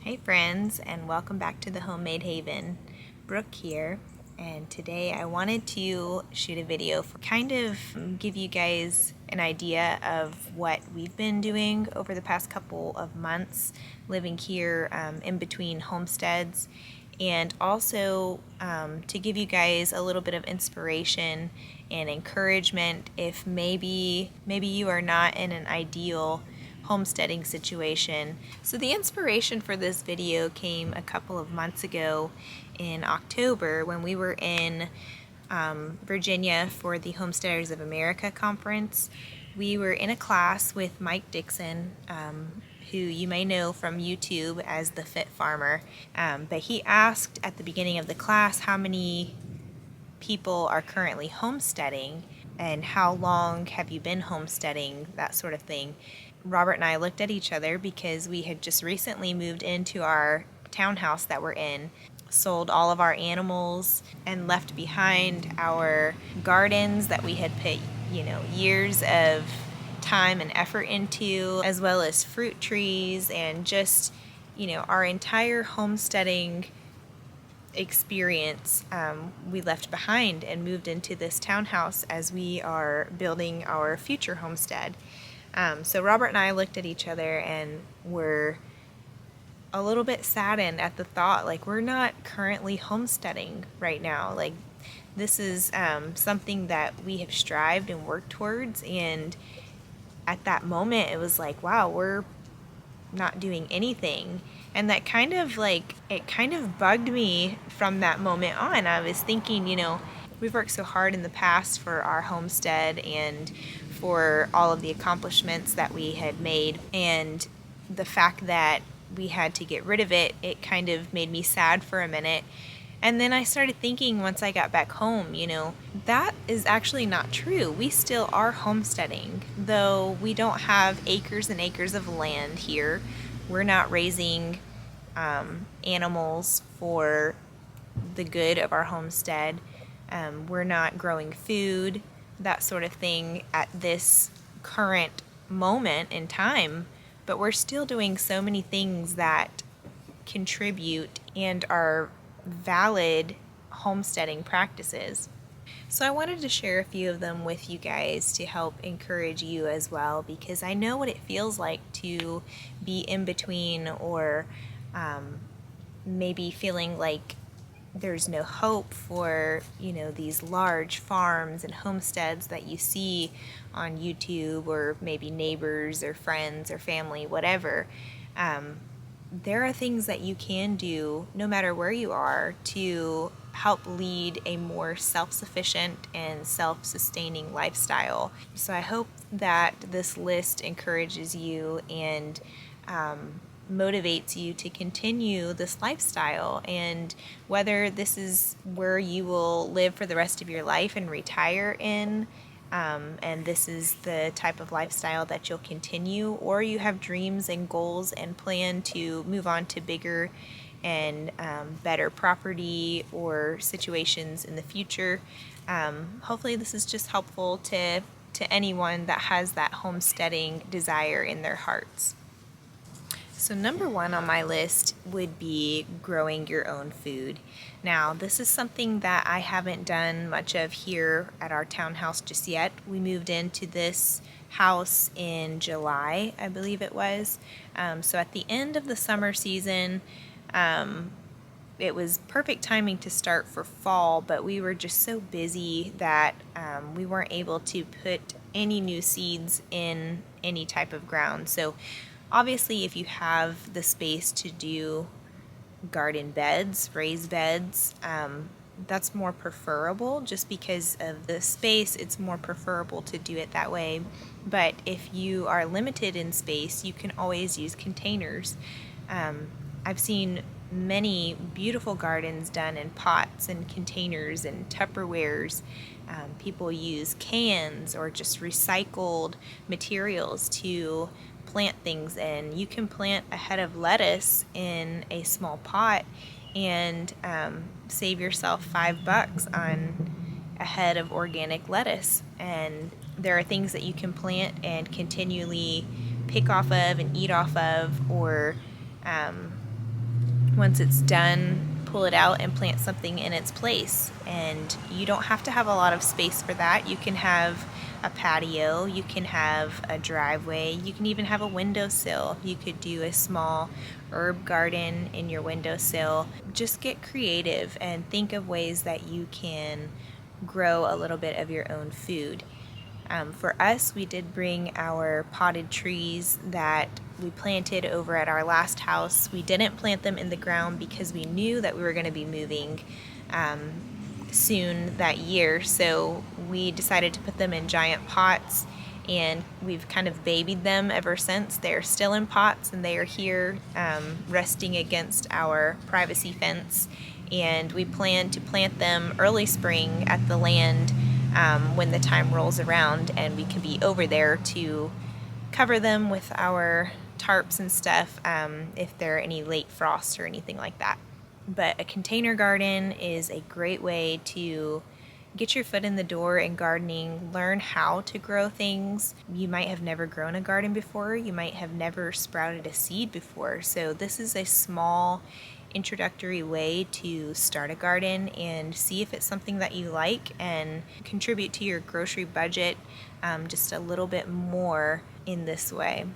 Hey friends, and welcome back to the Homemade Haven. Brooke here, and today I wanted to shoot a video for kind of give you guys an idea of what we've been doing over the past couple of months living here in between homesteads, and also to give you guys a little bit of inspiration and encouragement if maybe you are not in an ideal homesteading situation. So the inspiration for this video came a couple of months ago in October when we were in Virginia for the Homesteaders of America conference. We were in a class with Mike Dixon, who you may know from YouTube as the Fit Farmer, but he asked at the beginning of the class how many people are currently homesteading and how long have you been homesteading, that sort of thing. Robert and I looked at each other because we had just recently moved into our townhouse that we're in, sold all of our animals, and left behind our gardens that we had put, years of time and effort into, as well as fruit trees and just, our entire homesteading experience we left behind and moved into this townhouse as we are building our future homestead. So Robert and I looked at each other and were a little bit saddened at the thought, like, we're not currently homesteading right now. Like, this is something that we have strived and worked towards, and at that moment it was like, wow, we're not doing anything. And that kind of bugged me from that moment on. I was thinking, we've worked so hard in the past for our homestead and for all of the accomplishments that we had made, and the fact that we had to get rid of it, it kind of made me sad for a minute. And then I started thinking once I got back home, that is actually not true. We still are homesteading, though we don't have acres and acres of land here. We're not raising animals for the good of our homestead. We're not growing food, that sort of thing at this current moment in time, but we're still doing so many things that contribute and are valid homesteading practices. So I wanted to share a few of them with you guys to help encourage you as well, because I know what it feels like to be in between, or maybe feeling like there's no hope for, these large farms and homesteads that you see on YouTube, or maybe neighbors or friends or family, whatever. There are things that you can do no matter where you are to help lead a more self-sufficient and self-sustaining lifestyle. So I hope that this list encourages you and motivates you to continue this lifestyle. And whether this is where you will live for the rest of your life and retire in, and this is the type of lifestyle that you'll continue, or you have dreams and goals and plan to move on to bigger and better property or situations in the future. Hopefully this is just helpful to anyone that has that homesteading desire in their hearts. So number one on my list would be growing your own food. Now, this is something that I haven't done much of here at our townhouse just yet. We moved into this house in July, I believe it was. So at the end of the summer season, it was perfect timing to start for fall, but we were just so busy that we weren't able to put any new seeds in any type of ground. So obviously, if you have the space to do garden beds, raised beds, that's more preferable. Just because of the space, it's more preferable to do it that way. But if you are limited in space, you can always use containers. I've seen many beautiful gardens done in pots and containers and Tupperwares. People use cans or just recycled materials to plant things in. You can plant a head of lettuce in a small pot and save yourself $5 on a head of organic lettuce. And there are things that you can plant and continually pick off of and eat off of, or Once it's done, pull it out and plant something in its place. And you don't have to have a lot of space for that. You can have a patio, you can have a driveway, you can even have a windowsill. You could do a small herb garden in your windowsill. Just get creative and think of ways that you can grow a little bit of your own food. For us, we did bring our potted trees that we planted over at our last house. We didn't plant them in the ground because we knew that we were going to be moving soon that year, so we decided to put them in giant pots, and we've kind of babied them ever since. They're still in pots, and they are here resting against our privacy fence, and we plan to plant them early spring at the land when the time rolls around, and we can be over there to cover them with our tarps and stuff if there are any late frosts or anything like that. But a container garden is a great way to get your foot in the door in gardening, learn how to grow things. You might have never grown a garden before, you might have never sprouted a seed before, so this is a small introductory way to start a garden and see if it's something that you like and contribute to your grocery budget just a little bit more in this way.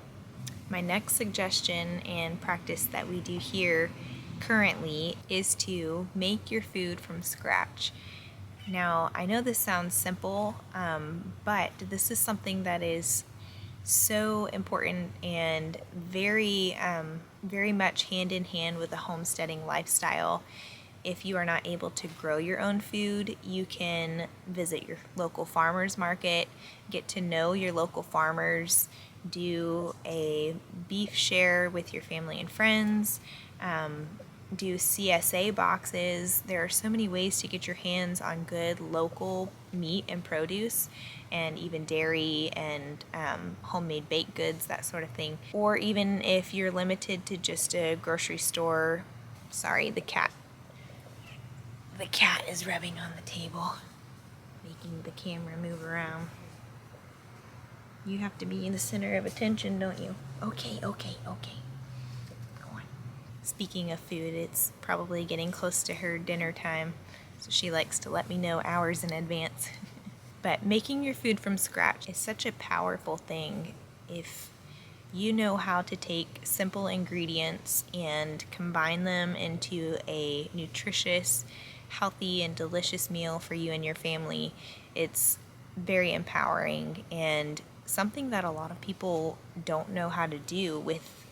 My next suggestion and practice that we do here currently is to make your food from scratch. Now, I know this sounds simple, but this is something that is so important and very much hand in hand with the homesteading lifestyle. If you are not able to grow your own food, you can visit your local farmers market, get to know your local farmers, do a beef share with your family and friends, do CSA boxes. There are so many ways to get your hands on good local meat and produce, and even dairy and homemade baked goods, that sort of thing. Or even if you're limited to just a grocery store. Sorry, the cat is rubbing on the table, making the camera move around. You have to be in the center of attention, don't you? Okay. Go on. Speaking of food, it's probably getting close to her dinner time, so she likes to let me know hours in advance. But making your food from scratch is such a powerful thing if you know how to take simple ingredients and combine them into a nutritious, healthy, and delicious meal for you and your family. It's very empowering and something that a lot of people don't know how to do with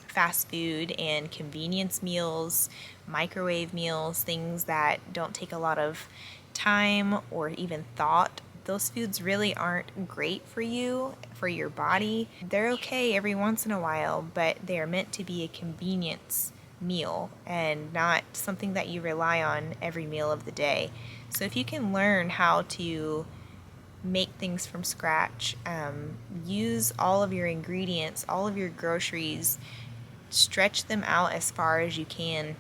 fast food and convenience meals, microwave meals, things that don't take a lot of time or even thought. Those foods really aren't great for you, for your body. They're okay every once in a while, but they are meant to be a convenience meal and not something that you rely on every meal of the day. So if you can learn how to make things from scratch, use all of your ingredients, all of your groceries, stretch them out as far as you can.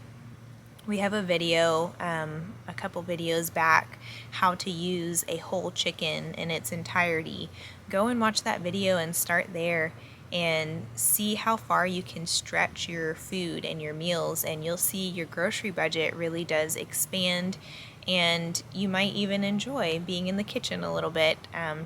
We have a video, a couple videos back, how to use a whole chicken in its entirety. Go and watch that video and start there and see how far you can stretch your food and your meals, and you'll see your grocery budget really does expand, and you might even enjoy being in the kitchen a little bit,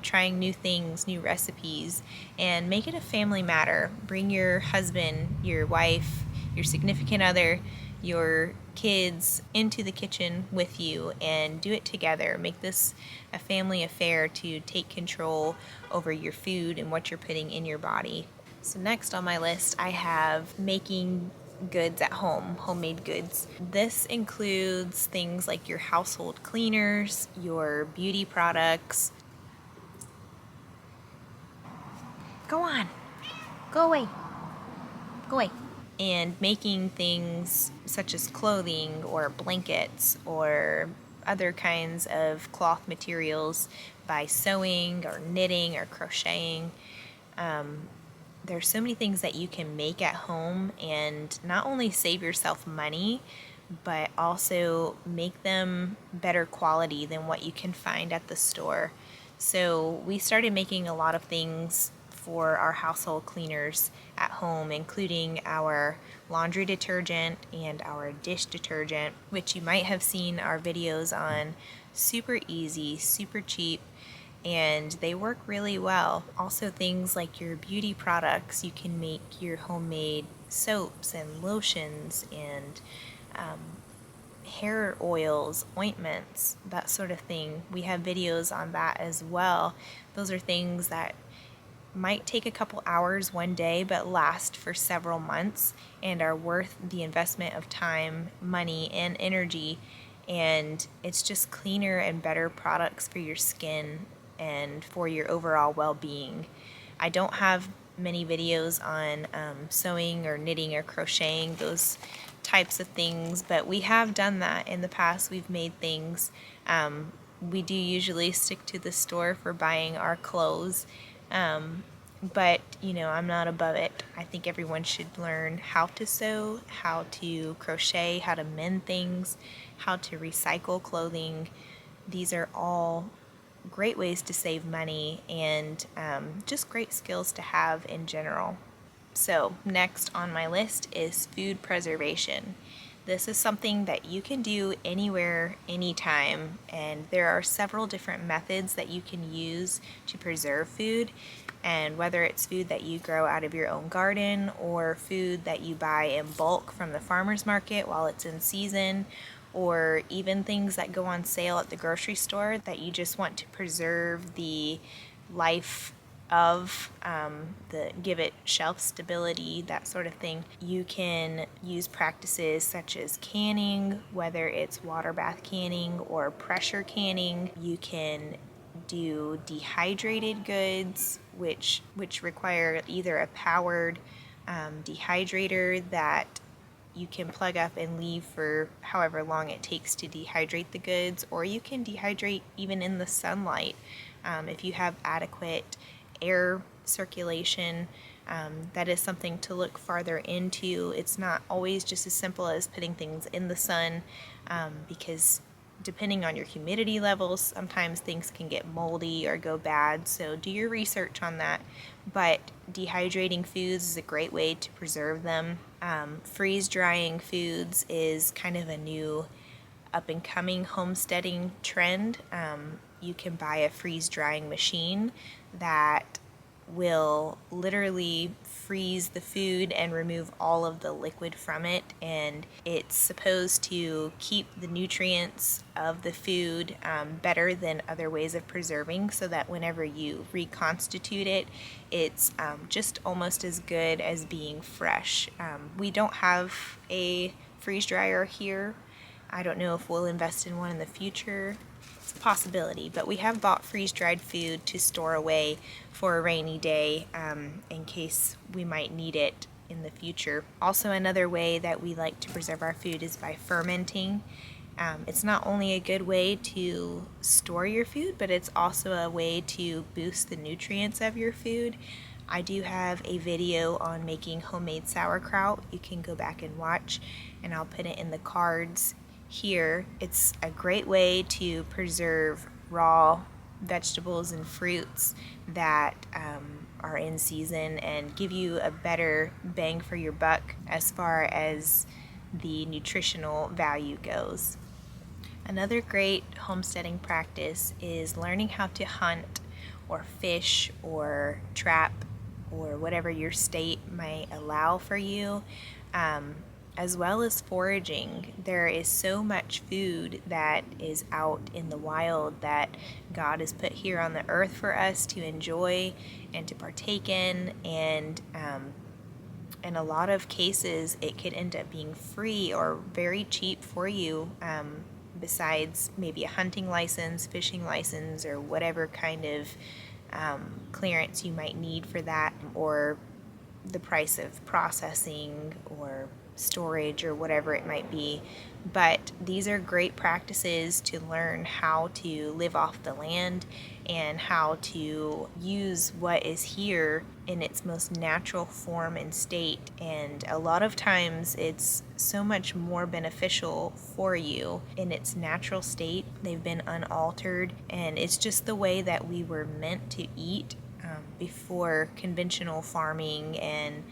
trying new things, new recipes, and make it a family matter. Bring your husband, your wife, your significant other, your kids into the kitchen with you and do it together. Make this a family affair to take control over your food and what you're putting in your body. So next on my list, I have making goods at home, homemade goods. This includes things like your household cleaners, your beauty products. Go on. Go away. Go away. And making things such as clothing or blankets or other kinds of cloth materials by sewing or knitting or crocheting. There's so many things that you can make at home and not only save yourself money, but also make them better quality than what you can find at the store. So we started making a lot of things for our household cleaners at home, including our laundry detergent and our dish detergent, which you might have seen our videos on. Super easy, super cheap, and they work really well. Also, things like your beauty products, you can make your homemade soaps and lotions and hair oils, ointments, that sort of thing. We have videos on that as well. Those are things that might take a couple hours one day but last for several months and are worth the investment of time, money, and energy. And it's just cleaner and better products for your skin and for your overall well-being. I don't have many videos on sewing or knitting or crocheting, those types of things, but we have done that in the past. We've made things. We do usually stick to the store for buying our clothes, but I'm not above it. I think everyone should learn how to sew, how to crochet, how to mend things, how to recycle clothing. These are all great ways to save money and just great skills to have in general. So next on my list is food preservation. This is something that you can do anywhere, anytime, and there are several different methods that you can use to preserve food. And whether it's food that you grow out of your own garden or food that you buy in bulk from the farmer's market while it's in season, or even things that go on sale at the grocery store that you just want to preserve the life of, give it shelf stability, that sort of thing. You can use practices such as canning, whether it's water bath canning or pressure canning. You can do dehydrated goods, which require either a powered dehydrator that you can plug up and leave for however long it takes to dehydrate the goods, or you can dehydrate even in the sunlight. If you have adequate air circulation, that is something to look farther into. It's not always just as simple as putting things in the sun, because depending on your humidity levels, sometimes things can get moldy or go bad, so do your research on that. But dehydrating foods is a great way to preserve them. Freeze drying foods is kind of a new up and coming homesteading trend. You can buy a freeze drying machine that will literally freeze the food and remove all of the liquid from it, and it's supposed to keep the nutrients of the food better than other ways of preserving, so that whenever you reconstitute it, it's just almost as good as being fresh. We don't have a freeze dryer here. I don't know if we'll invest in one in the future. It's a possibility, but we have bought freeze-dried food to store away for a rainy day in case we might need it in the future. Also, another way that we like to preserve our food is by fermenting. It's not only a good way to store your food, but it's also a way to boost the nutrients of your food. I do have a video on making homemade sauerkraut. You can go back and watch, and I'll put it in the cards here. It's a great way to preserve raw vegetables and fruits that are in season and give you a better bang for your buck as far as the nutritional value goes. Another great homesteading practice is learning how to hunt or fish or trap or whatever your state might allow for you. As well as foraging. There is so much food that is out in the wild that God has put here on the earth for us to enjoy and to partake in, and in a lot of cases it could end up being free or very cheap for you, besides maybe a hunting license, fishing license, or whatever kind of clearance you might need for that, or the price of processing or storage or whatever it might be. But these are great practices to learn how to live off the land and how to use what is here in its most natural form and state. And a lot of times it's so much more beneficial for you in its natural state. They've been unaltered, and it's just the way that we were meant to eat. before conventional farming and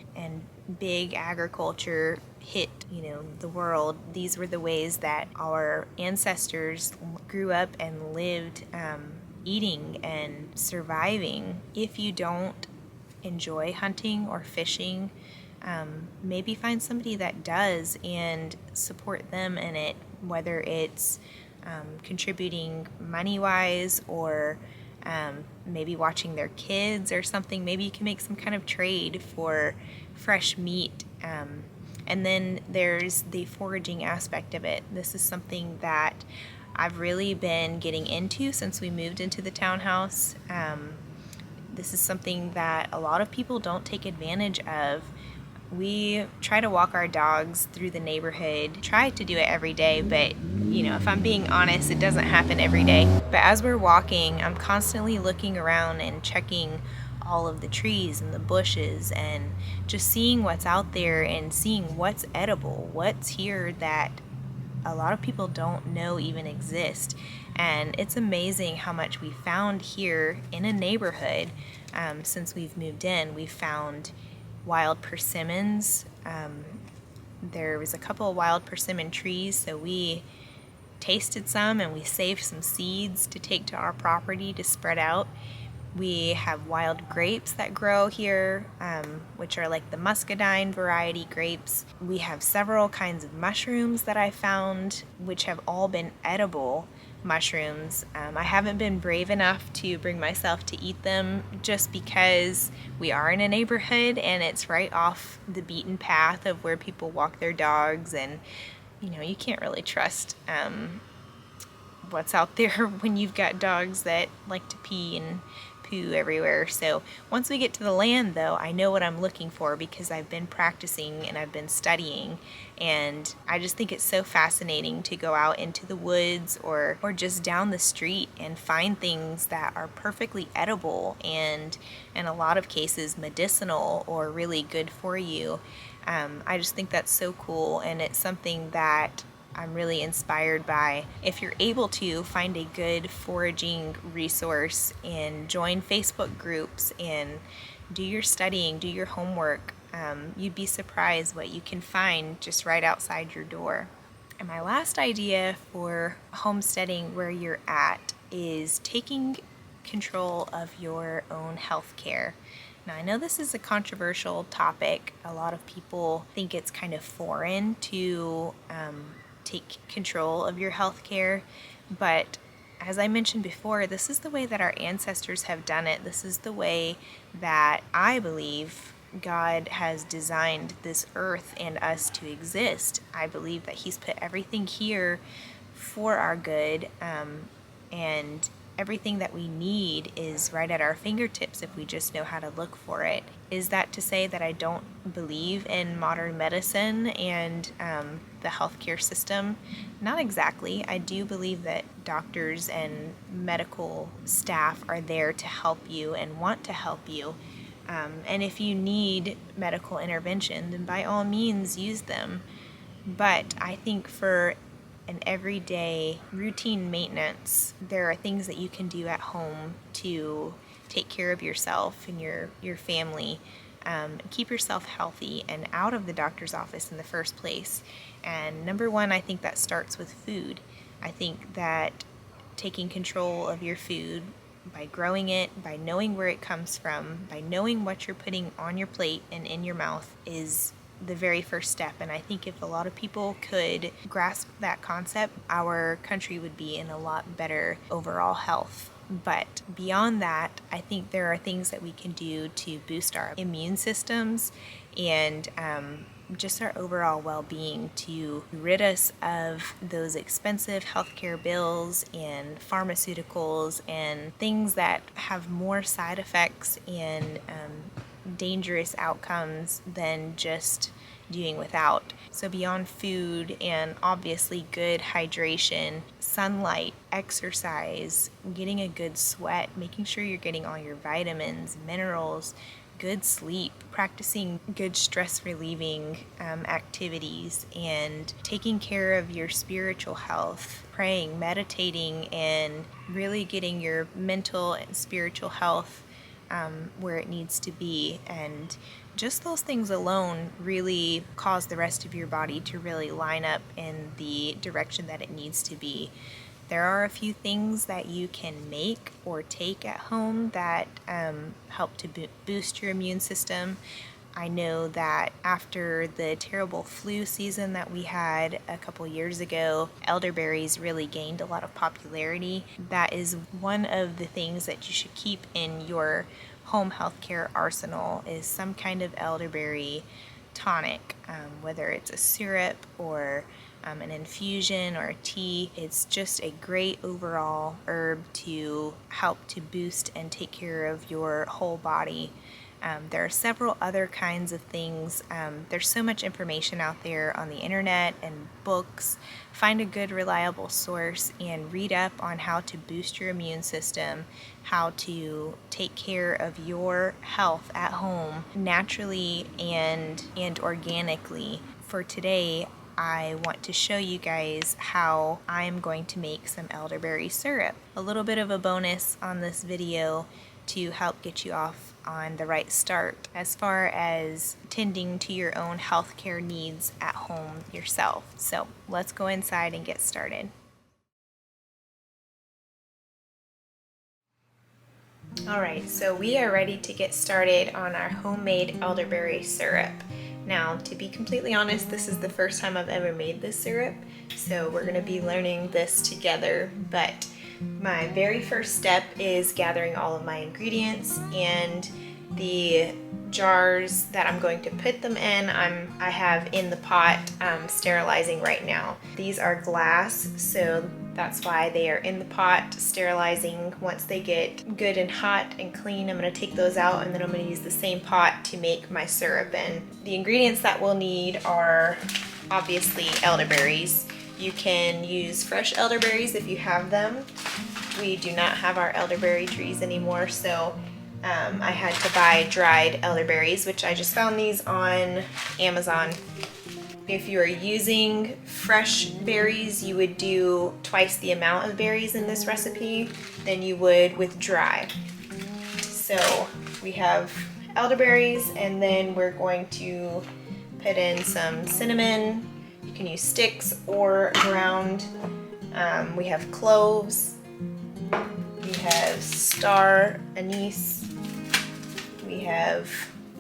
big agriculture hit, the world. These were the ways that our ancestors grew up and lived, eating and surviving. If you don't enjoy hunting or fishing, maybe find somebody that does and support them in it, whether it's contributing money-wise or maybe watching their kids or something. Maybe you can make some kind of trade for fresh meat. And then there's the foraging aspect of it. This is something that I've really been getting into since we moved into the townhouse. This is something that a lot of people don't take advantage of. We try to walk our dogs through the neighborhood, try to do it every day, but if I'm being honest, it doesn't happen every day. But as we're walking, I'm constantly looking around and checking all of the trees and the bushes and just seeing what's out there and seeing what's edible, what's here that a lot of people don't know even exist. And it's amazing how much we found here in a neighborhood. Since we've moved in, we've found wild persimmons. There was a couple of wild persimmon trees, so we tasted some and we saved some seeds to take to our property to spread out. We have wild grapes that grow here, which are like the muscadine variety grapes. We have several kinds of mushrooms that I found, which have all been edible mushrooms. I haven't been brave enough to bring myself to eat them just because we are in a neighborhood and it's right off the beaten path of where people walk their dogs, and you can't really trust what's out there when you've got dogs that like to pee and poo everywhere. So once we get to the land, though, I know what I'm looking for because I've been practicing and I've been studying, and I just think it's so fascinating to go out into the woods or just down the street and find things that are perfectly edible and in a lot of cases medicinal or really good for you. I just think that's so cool, and it's something that I'm really inspired by. If you're able to, find a good foraging resource and join Facebook groups and do your studying, do your homework. You'd be surprised what you can find just right outside your door. And my last idea for homesteading where you're at is taking control of your own health care. Now, I know this is a controversial topic. A lot of people think it's kind of foreign to take control of your health care, but as I mentioned before, this is the way that our ancestors have done it. This is the way that I believe God has designed this earth and us to exist. I believe that He's put everything here for our good, and everything that we need is right at our fingertips if we just know how to look for it. Is that to say that I don't believe in modern medicine and the healthcare system? Not exactly. I do believe that doctors and medical staff are there to help you and want to help you. And if you need medical intervention, then by all means use them. But I think for an everyday routine maintenance, there are things that you can do at home to take care of yourself and your family, keep yourself healthy and out of the doctor's office in the first place. And number one, I think that starts with food. I think that taking control of your food by growing it, by knowing where it comes from, by knowing what you're putting on your plate and in your mouth is the very first step. And I think if a lot of people could grasp that concept, our country would be in a lot better overall health. But beyond that, I think there are things that we can do to boost our immune systems and just our overall well-being, to rid us of those expensive healthcare bills and pharmaceuticals and things that have more side effects and dangerous outcomes than just doing without. So beyond food and obviously good hydration, sunlight, exercise, getting a good sweat, making sure you're getting all your vitamins, minerals, good sleep, practicing good stress relieving activities, and taking care of your spiritual health, praying, meditating, and really getting your mental and spiritual health where it needs to be, and just those things alone really cause the rest of your body to really line up in the direction that it needs to be. There are a few things that you can make or take at home that help to boost your immune system. I know that after the terrible flu season that we had a couple years ago, elderberries really gained a lot of popularity. That is one of the things that you should keep in your home healthcare arsenal, is some kind of elderberry tonic, whether it's a syrup or an infusion or a tea. It's just a great overall herb to help to boost and take care of your whole body. There are several other kinds of things. There's so much information out there on the internet and books. Find a good, reliable source and read up on how to boost your immune system, how to take care of your health at home naturally and organically. For today, I want to show you guys how I'm going to make some elderberry syrup. A little bit of a bonus on this video to help get you off on the right start as far as tending to your own healthcare needs at home yourself. So let's go inside and get started. Alright, so we are ready to get started on our homemade elderberry syrup. Now, to be completely honest, this is the first time I've ever made this syrup, so we're going to be learning this together, but my very first step is gathering all of my ingredients, and the jars that I'm going to put them in, I have in the pot sterilizing right now. These are glass, so that's why they are in the pot sterilizing. Once they get good and hot and clean, I'm going to take those out, and then I'm going to use the same pot to make my syrup in. The ingredients that we'll need are obviously elderberries. You can use fresh elderberries if you have them. We do not have our elderberry trees anymore, so I had to buy dried elderberries, which I just found these on Amazon. If you are using fresh berries, you would do twice the amount of berries in this recipe than you would with dry. So we have elderberries, and then we're going to put in some cinnamon. You can use sticks or ground. We have cloves. We have star anise. We have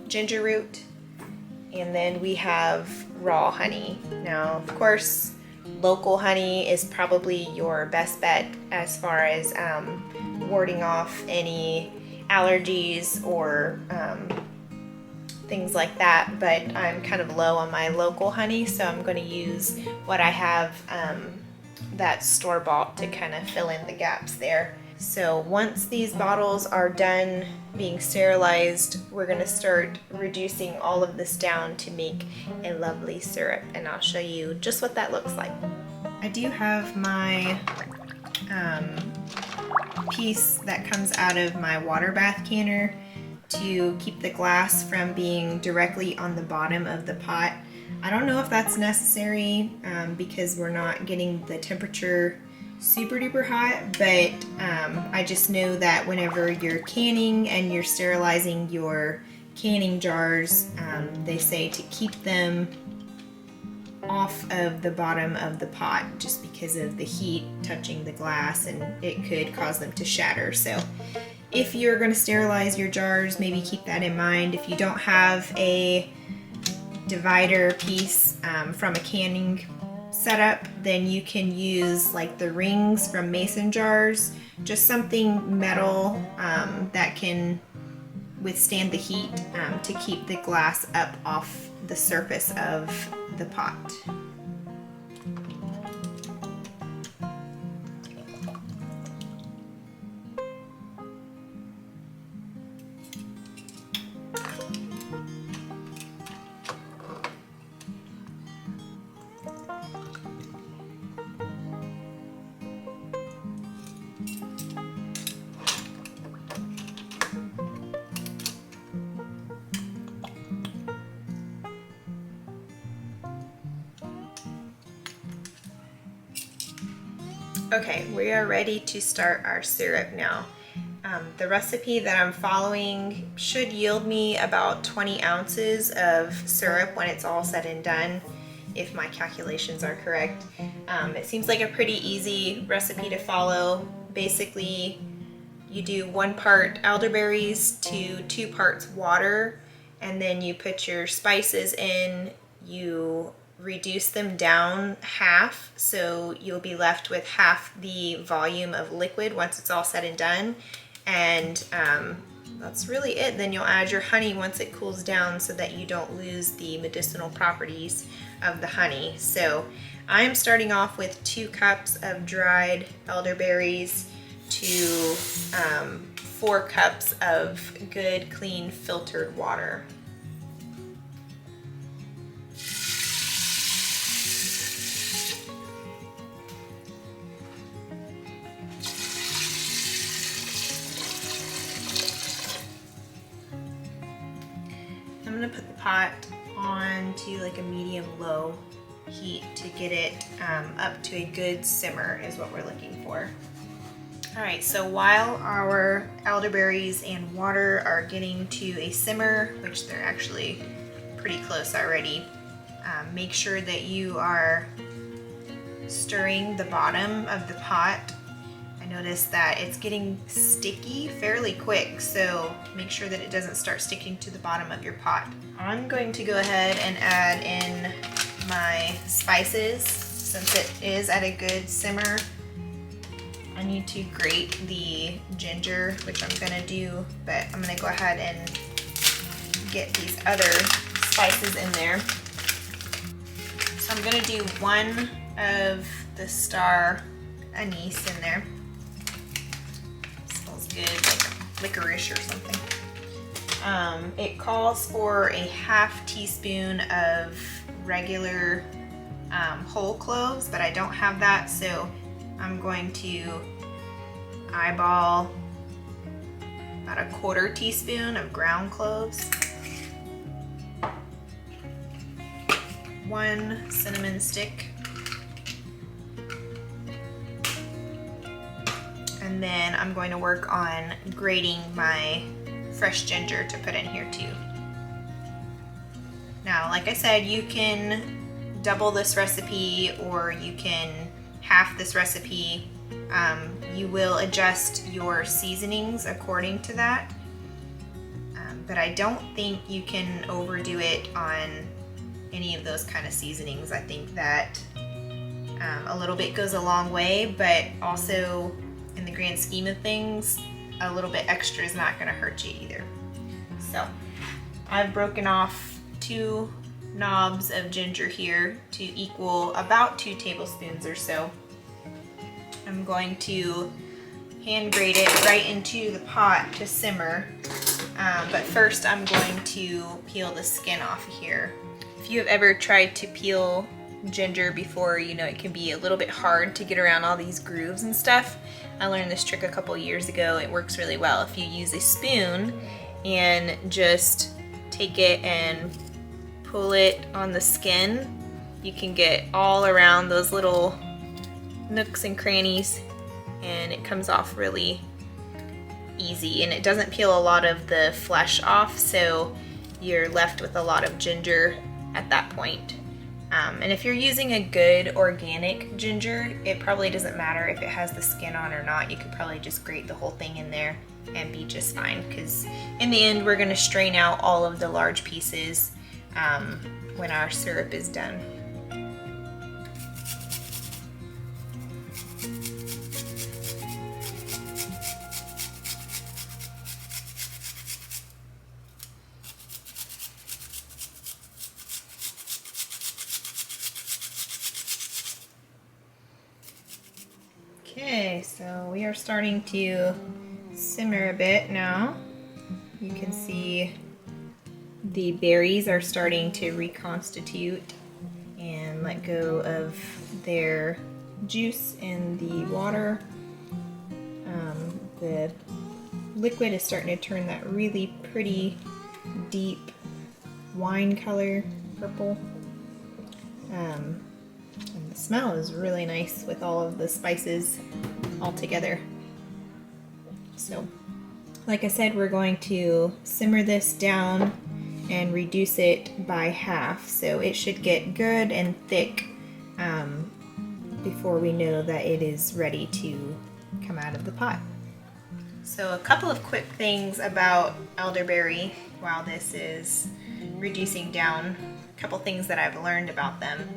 ginger root. And then we have raw honey. Now, of course, local honey is probably your best bet as far as warding off any allergies or things like that, but I'm kind of low on my local honey, so I'm going to use what I have that's store-bought to kind of fill in the gaps there. So once these bottles are done being sterilized, we're going to start reducing all of this down to make a lovely syrup, and I'll show you just what that looks like. I do have my piece that comes out of my water bath canner to keep the glass from being directly on the bottom of the pot. I don't know if that's necessary because we're not getting the temperature super duper hot, but I just know that whenever you're canning and you're sterilizing your canning jars, they say to keep them off of the bottom of the pot just because of the heat touching the glass, and it could cause them to shatter. So if you're going to sterilize your jars, maybe keep that in mind. If you don't have a divider piece from a canning setup, then you can use like the rings from mason jars, just something metal that can withstand the heat to keep the glass up off the surface of the pot. Okay, we are ready to start our syrup now. The recipe that I'm following should yield me about 20 ounces of syrup when it's all said and done, if my calculations are correct. It seems like a pretty easy recipe to follow. Basically, you do 1 part elderberries to 2 parts water, and then you put your spices in, you reduce them down half, so you'll be left with half the volume of liquid once it's all said and done. And that's really it. Then you'll add your honey once it cools down so that you don't lose the medicinal properties of the honey. So I'm starting off with 2 cups of dried elderberries to 4 cups of good, clean, filtered water. I'm gonna put the pot on to like a medium-low heat to get it up to a good simmer is what we're looking for. All right, so while our elderberries and water are getting to a simmer, which they're actually pretty close already, make sure that you are stirring the bottom of the pot. I noticed that it's getting sticky fairly quick, so make sure that it doesn't start sticking to the bottom of your pot. I'm going to go ahead and add in my spices. Since it is at a good simmer, I need to grate the ginger, which I'm gonna do, but I'm gonna go ahead and get these other spices in there. So I'm gonna do 1 of the star anise in there. Smells good, like licorice or something. It calls for a ½ teaspoon of regular whole cloves, but I don't have that, so I'm going to eyeball about a ¼ teaspoon of ground cloves, 1 cinnamon stick, and then I'm going to work on grating my fresh ginger to put in here too. Now, like I said, you can double this recipe or you can half this recipe. You will adjust your seasonings according to that, but I don't think you can overdo it on any of those kind of seasonings. I think that a little bit goes a long way, but also in the grand scheme of things, a little bit extra is not going to hurt you either. So I've broken off 2 knobs of ginger here to equal about 2 tablespoons or so. I'm going to hand grate it right into the pot to simmer, but first I'm going to peel the skin off of here. If you have ever tried to peel ginger before, you know it can be a little bit hard to get around all these grooves and stuff. I learned this trick a couple years ago. It works really well. If you use a spoon and just take it and pull it on the skin, you can get all around those little nooks and crannies, and it comes off really easy, and it doesn't peel a lot of the flesh off, so you're left with a lot of ginger at that point. And if you're using a good organic ginger, it probably doesn't matter if it has the skin on or not. You could probably just grate the whole thing in there and be just fine, because in the end we're going to strain out all of the large pieces when our syrup is done. Okay, so we are starting to simmer a bit now. You can see the berries are starting to reconstitute and let go of their juice in the water. The liquid is starting to turn that really pretty deep wine color, purple. And the smell is really nice with all of the spices all together. So Like I said, we're going to simmer this down and reduce it by half, so it should get good and thick before we know that it is ready to come out of the pot. So a couple of quick things about elderberry while this is reducing down, a couple things that I've learned about them.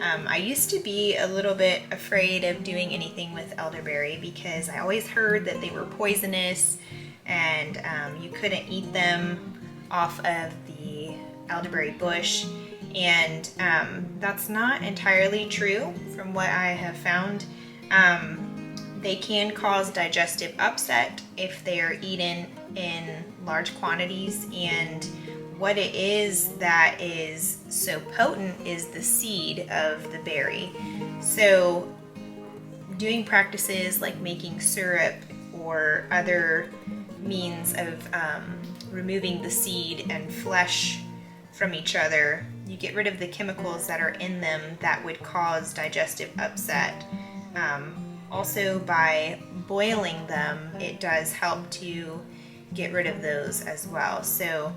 I used to be a little bit afraid of doing anything with elderberry because I always heard that they were poisonous and you couldn't eat them off of the elderberry bush, and that's not entirely true from what I have found. They can cause digestive upset if they are eaten in large quantities, and what it is that is so potent is the seed of the berry. So doing practices like making syrup or other means of removing the seed and flesh from each other, you get rid of the chemicals that are in them that would cause digestive upset. Also, by boiling them, it does help to get rid of those as well. So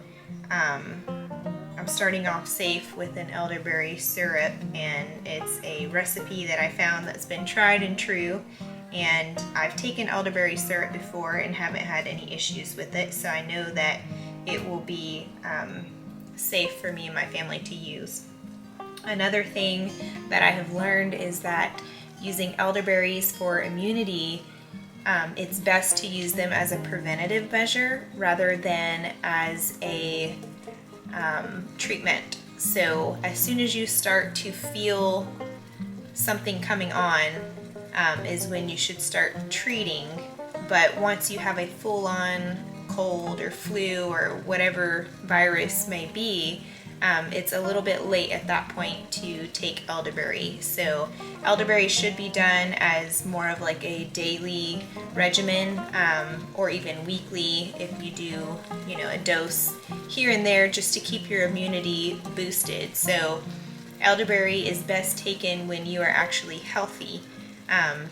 I'm starting off safe with an elderberry syrup, and it's a recipe that I found that's been tried and true, and I've taken elderberry syrup before and haven't had any issues with it, so I know that it will be safe for me and my family to use. Another thing that I have learned is that using elderberries for immunity, it's best to use them as a preventative measure rather than as a treatment. So as soon as you start to feel something coming on is when you should start treating. But once you have a full-on cold or flu or whatever virus may be, it's a little bit late at that point to take elderberry. So elderberry should be done as more of like a daily regimen, or even weekly if you do, a dose here and there just to keep your immunity boosted. So elderberry is best taken when you are actually healthy,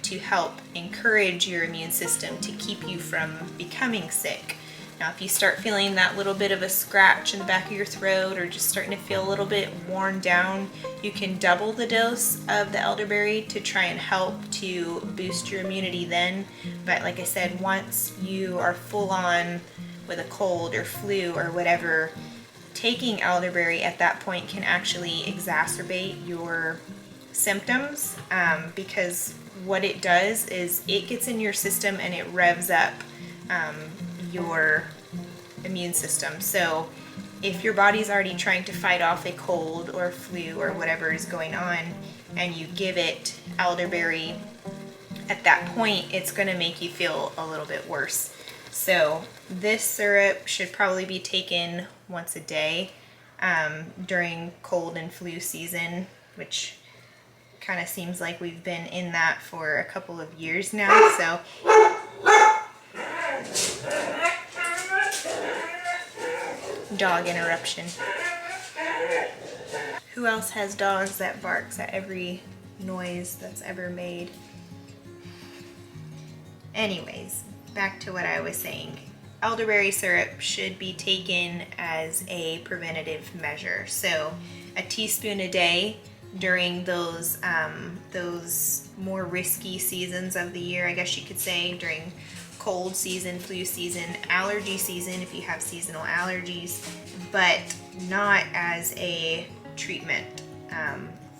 to help encourage your immune system to keep you from becoming sick. Now, if you start feeling that little bit of a scratch in the back of your throat or just starting to feel a little bit worn down, you can double the dose of the elderberry to try and help to boost your immunity then. But like I said, once you are full on with a cold or flu or whatever, taking elderberry at that point can actually exacerbate your symptoms, because what it does is it gets in your system and it revs up your immune system. So if your body's already trying to fight off a cold or flu or whatever is going on, and you give it elderberry at that point, it's going to make you feel a little bit worse. So this syrup should probably be taken once a day during cold and flu season, which kind of seems like we've been in that for a couple of years now. So dog interruption. Who else has dogs that barks at every noise that's ever made? Anyways, back to what I was saying. Elderberry syrup should be taken as a preventative measure. So a teaspoon a day during those more risky seasons of the year, I guess you could say, during cold season, flu season, allergy season if you have seasonal allergies, but not as a treatment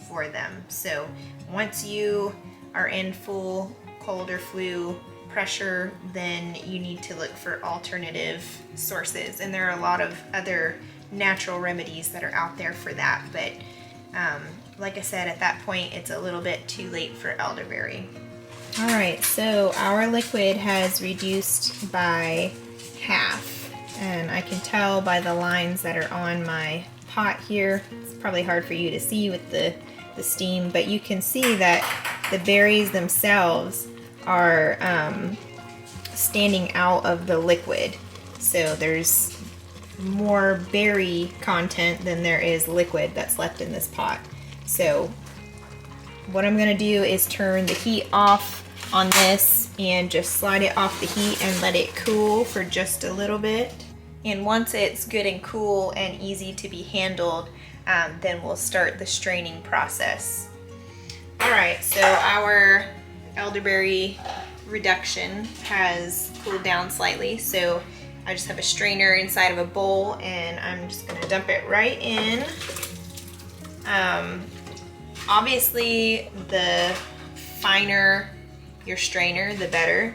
for them. So once you are in full cold or flu pressure, then you need to look for alternative sources, and there are a lot of other natural remedies that are out there for that, but like I said, at that point it's a little bit too late for elderberry. Alright, so our liquid has reduced by half, and I can tell by the lines that are on my pot here. It's probably hard for you to see with the steam, but you can see that the berries themselves are standing out of the liquid. So there's more berry content than there is liquid that's left in this pot. So what I'm going to do is turn the heat off on this and just slide it off the heat and let it cool for just a little bit. And once it's good and cool and easy to be handled, then we'll start the straining process. All right, so our elderberry reduction has cooled down slightly, so I just have a strainer inside of a bowl and I'm just gonna dump it right in. Obviously, the finer your strainer, the better.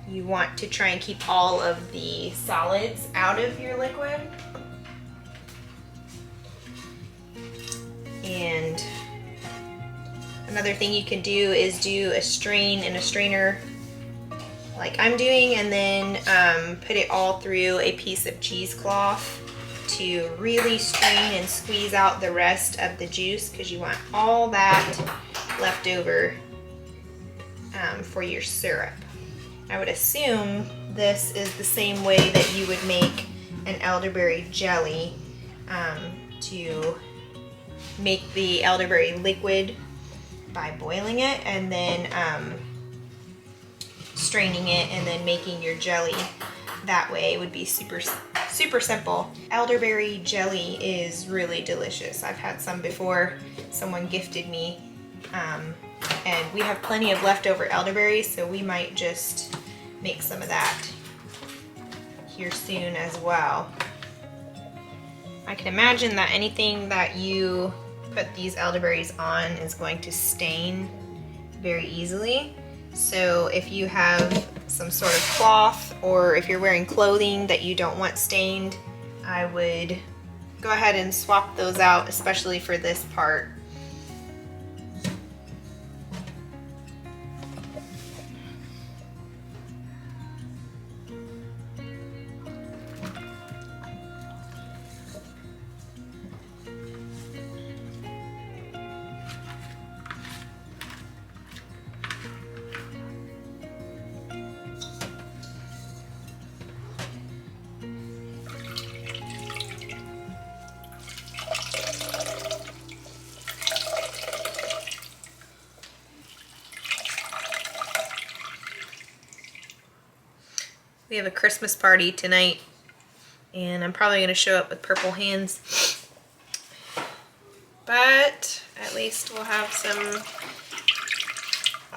You want to try and keep all of the solids out of your liquid. And another thing you can do is do a strain in a strainer like I'm doing, and then put it all through a piece of cheesecloth to really strain and squeeze out the rest of the juice, because you want all that left over for your syrup. I would assume this is the same way that you would make an elderberry jelly, to make the elderberry liquid by boiling it and then straining it and then making your jelly that way. It would be super simple. Elderberry jelly is really delicious. I've had some before. Someone gifted me, and we have plenty of leftover elderberries, so we might just make some of that here soon as well. I can imagine that anything that you put these elderberries on is going to stain very easily. So if you have some sort of cloth, or if you're wearing clothing that you don't want stained, I would go ahead and swap those out, especially for this part. We have a Christmas party tonight, and I'm probably going to show up with purple hands, but at least we'll have some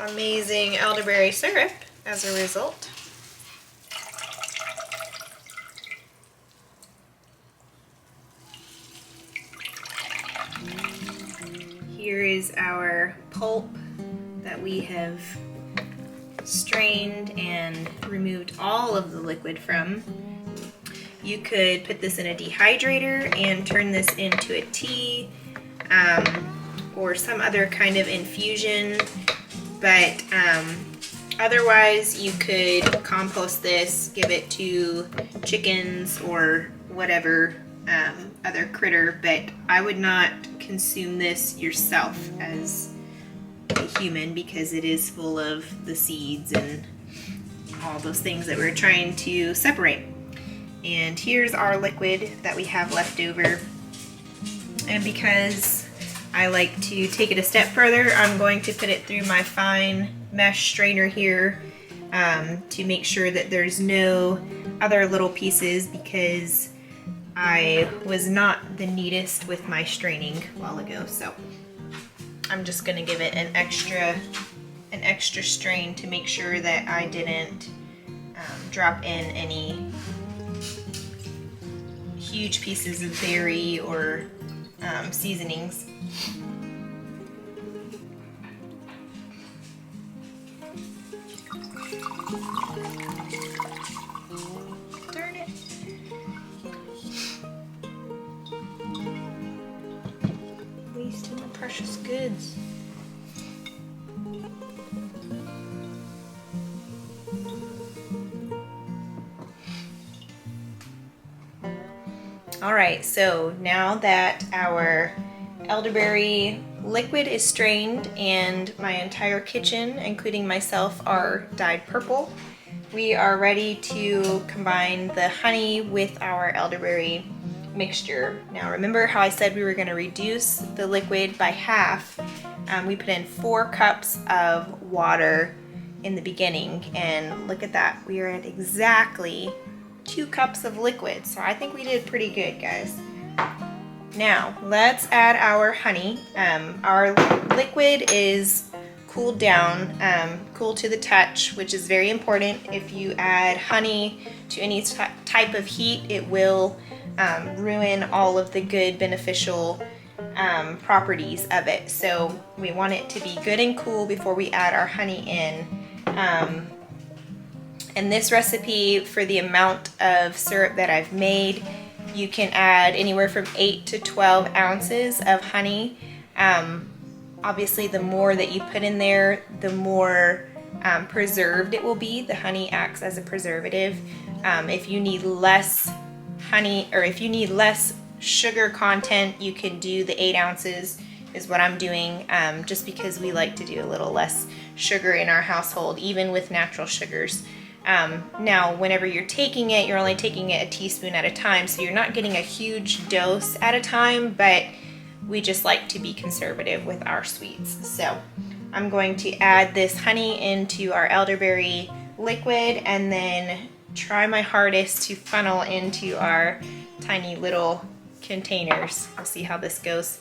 amazing elderberry syrup as a result. Here is our pulp that we have strained and removed all of the liquid from. You could put this in a dehydrator and turn this into a tea, or some other kind of infusion, but otherwise you could compost this, give it to chickens or whatever other critter, but I would not consume this yourself as a human, because it is full of the seeds and all those things that we're trying to separate. And here's our liquid that we have left over, and because I like to take it a step further, I'm going to put it through my fine mesh strainer here, to make sure that there's no other little pieces, because I was not the neatest with my straining a while ago. So I'm just going to give it an extra strain to make sure that I didn't drop in any huge pieces of berry or seasonings. Darn it. Wasting the precious goods. Alright, so now that our elderberry liquid is strained and my entire kitchen, including myself, are dyed purple, we are ready to combine the honey with our elderberry mixture. Now remember how I said we were going to reduce the liquid by half? We put in 4 cups of water in the beginning, and look at that, we are at exactly 2 cups of liquid. So I think we did pretty good, guys. Now let's add our honey. Our liquid is cooled down, cool to the touch, which is very important. If you add honey to any type of heat, it will ruin all of the good beneficial properties of it. So we want it to be good and cool before we add our honey in. And this recipe, for the amount of syrup that I've made, you can add anywhere from 8 to 12 ounces of honey. Obviously, the more that you put in there, the more preserved it will be. The honey acts as a preservative. If you need less honey, or if you need less sugar content, you can do the 8 ounces is what I'm doing, just because we like to do a little less sugar in our household, even with natural sugars. Now, whenever you're taking it, you're only taking it a teaspoon at a time, so you're not getting a huge dose at a time, but we just like to be conservative with our sweets. So I'm going to add this honey into our elderberry liquid and then try my hardest to funnel into our tiny little containers. We'll see how this goes.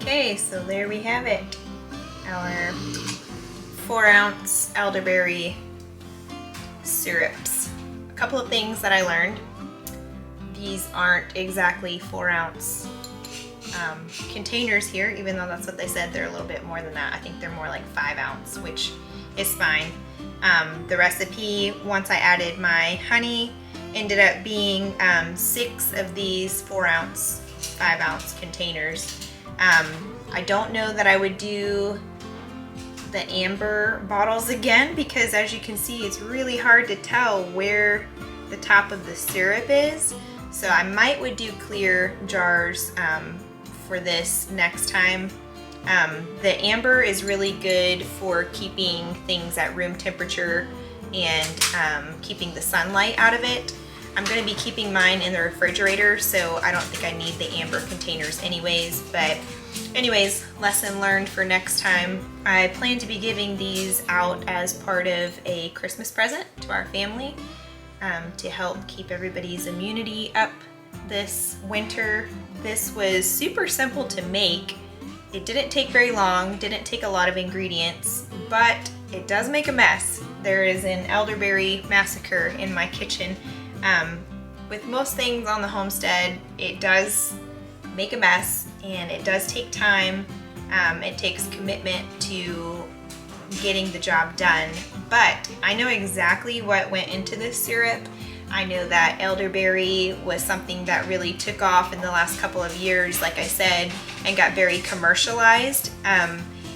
Okay, so there we have it, our 4-ounce elderberry syrups. A couple of things that I learned. These aren't exactly 4-ounce containers here, even though that's what they said. They're a little bit more than that. I think they're more like 5-ounce, which is fine. The recipe, once I added my honey, ended up being 6 of these 4-ounce, 5-ounce containers. I don't know that I would do the amber bottles again, because as you can see, it's really hard to tell where the top of the syrup is. So I would do clear jars for this next time. The amber is really good for keeping things at room temperature and keeping the sunlight out of it. I'm going to be keeping mine in the refrigerator, so I don't think I need the amber containers anyways. But anyways, lesson learned for next time. I plan to be giving these out as part of a Christmas present to our family, to help keep everybody's immunity up this winter. This was super simple to make. It didn't take very long, didn't take a lot of ingredients, but it does make a mess. There is an elderberry massacre in my kitchen. With most things on the homestead, it does make a mess and it does take time. It takes commitment to getting the job done, but I know exactly what went into this syrup. I know that elderberry was something that really took off in the last couple of years, like I said, and got very commercialized.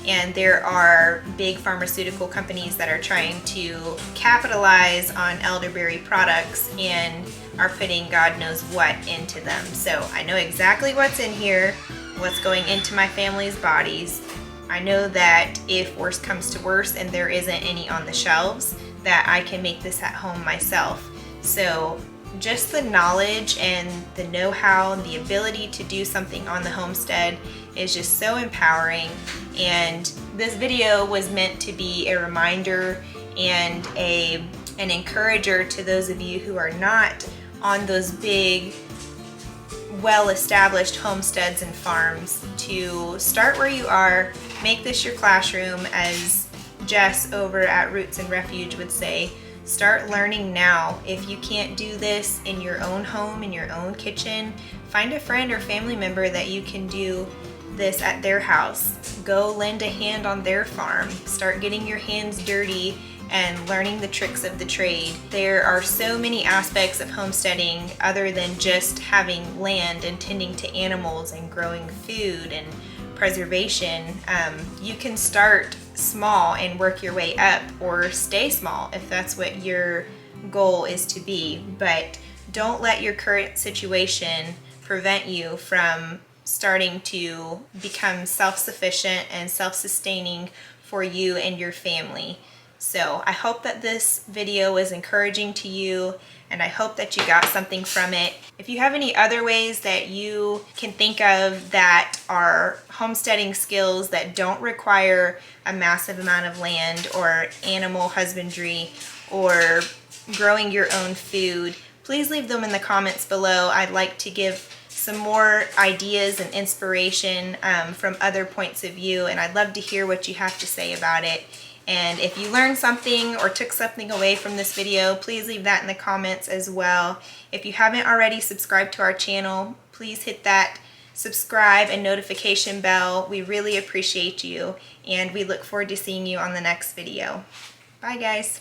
And there are big pharmaceutical companies that are trying to capitalize on elderberry products and are putting God knows what into them. So I know exactly what's in here, what's going into my family's bodies. I know that if worse comes to worse and there isn't any on the shelves, that I can make this at home myself. So just the knowledge and the know-how and the ability to do something on the homestead is just so empowering. And this video was meant to be a reminder and an encourager to those of you who are not on those big, well-established homesteads and farms, to start where you are, make this your classroom, as Jess over at Roots and Refuge would say. Start learning now. If you can't do this in your own home, in your own kitchen, find a friend or family member that you can do this at their house. Go lend a hand on their farm. Start getting your hands dirty and learning the tricks of the trade. There are so many aspects of homesteading other than just having land and tending to animals and growing food and preservation. You can start small and work your way up, or stay small if that's what your goal is to be. But don't let your current situation prevent you from starting to become self-sufficient and self-sustaining for you and your family. So I hope that this video was encouraging to you, and I hope that you got something from it. If you have any other ways that you can think of that are homesteading skills that don't require a massive amount of land or animal husbandry or growing your own food, please leave them in the comments below. I'd like to give some more ideas and inspiration from other points of view, and I'd love to hear what you have to say about it. And if you learned something or took something away from this video, please leave that in the comments as well. If you haven't already subscribed to our channel, please hit that subscribe and notification bell. We really appreciate you, and we look forward to seeing you on the next video. Bye guys.